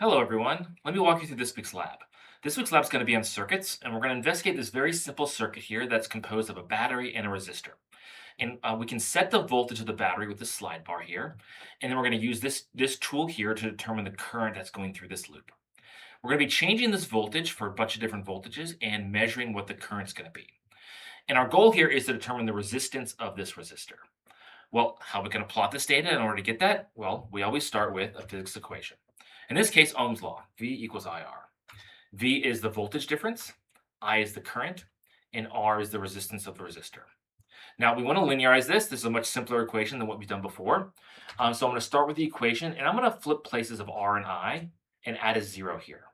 Hello, everyone. Let me walk you through this week's lab. This week's lab is going to be on circuits, and we're going to investigate this very simple circuit here that's composed of a battery and a resistor. And we can set the voltage of the battery with this slide bar here, and then we're going to use this tool here to determine the current that's going through this loop. We're going to be changing this voltage for a bunch of different voltages and measuring what the current's going to be. And our goal here is to determine the resistance of this resistor. Well, how are we going to plot this data in order to get that? Well, we always start with a physics equation. In this case, Ohm's law, V equals IR. V is the voltage difference, I is the current, and R is the resistance of the resistor. Now, we want to linearize this. This is a much simpler equation than what we've done before. So I'm going to start with the equation, and I'm going to flip places of R and I and add a 0 here.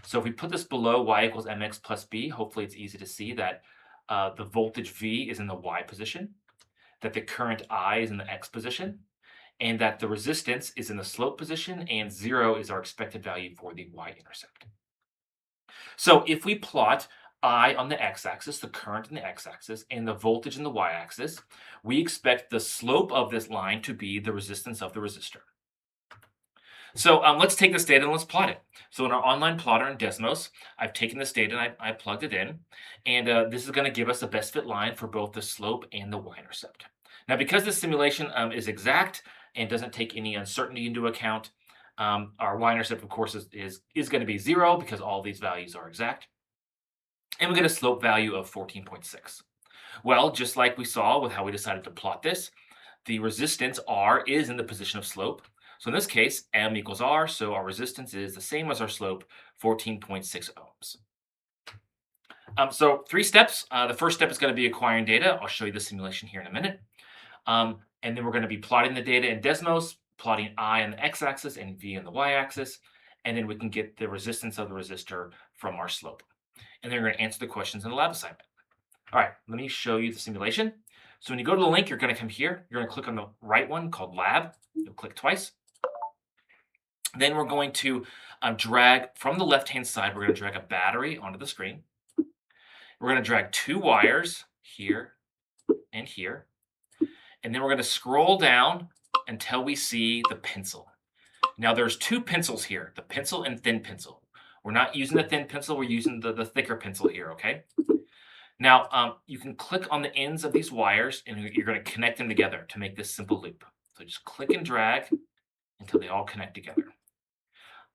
So if we put this below y equals mx plus b, hopefully it's easy to see that the voltage V is in the y position, that the current I is in the x position, and that the resistance is in the slope position, and 0 is our expected value for the y-intercept. So if we plot I on the x-axis, the current in the x-axis, and the voltage in the y-axis, we expect the slope of this line to be the resistance of the resistor. So let's take this data and let's plot it. So in our online plotter in Desmos, I've taken this data and I plugged it in, and this is going to give us a best fit line for both the slope and the y-intercept. Now, because this simulation is exact and doesn't take any uncertainty into account, our y-intercept, of course, is going to be 0 because all these values are exact. And we get a slope value of 14.6. Well, just like we saw with how we decided to plot this, the resistance R is in the position of slope. So in this case, M equals R, so our resistance is the same as our slope, 14.6 ohms. So 3 steps. The first step is going to be acquiring data. I'll show you the simulation here in a minute. And then we're going to be plotting the data in Desmos, plotting I on the x-axis and V on the y-axis. And then we can get the resistance of the resistor from our slope. And then we're going to answer the questions in the lab assignment. All right, let me show you the simulation. So when you go to the link, you're going to come here. You're going to click on the right one called Lab. You'll click twice. Then we're going to drag from the left-hand side, we're going to drag a battery onto the screen. We're going to drag 2 wires here and here. And then we're going to scroll down until we see the pencil. Now there's 2 pencils here, the pencil and thin pencil. We're not using the thin pencil, we're using the thicker pencil here, okay? Now, you can click on the ends of these wires and you're going to connect them together to make this simple loop. So just click and drag until they all connect together.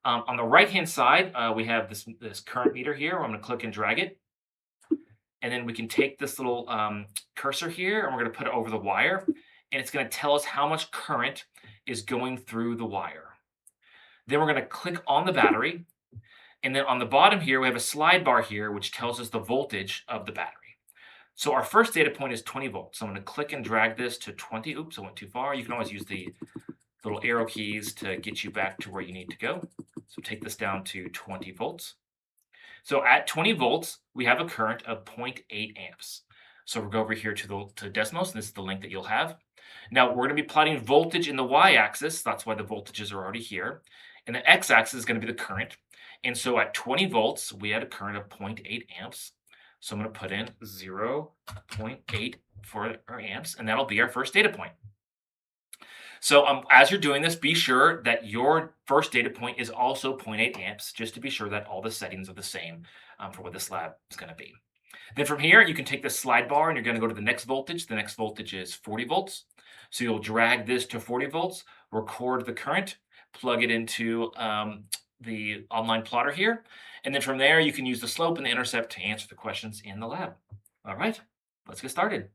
On the right-hand side, we have this current meter here. I'm going to click and drag it. And then we can take this little cursor here and we're going to put it over the wire. And it's going to tell us how much current is going through the wire. Then we're going to click on the battery. And then on the bottom here, we have a slide bar here, which tells us the voltage of the battery. So our first data point is 20 volts. So I'm going to click and drag this to 20. Oops, I went too far. You can always use the little arrow keys to get you back to where you need to go. So take this down to 20 volts. So at 20 volts, we have a current of 0.8 amps. So we'll go over here to Desmos, and this is the link that you'll have. Now we're going to be plotting voltage in the y-axis. That's why the voltages are already here. And the x-axis is going to be the current. And so at 20 volts, we had a current of 0.8 amps. So I'm going to put in 0.8 for our amps, and that'll be our first data point. So as you're doing this, be sure that your first data point is also 0.8 amps, just to be sure that all the settings are the same for what this lab is going to be. Then from here, you can take this slide bar and you're going to go to the next voltage. The next voltage is 40 volts. So you'll drag this to 40 volts, record the current, plug it into the online plotter here. And then from there, you can use the slope and the intercept to answer the questions in the lab. All right, let's get started.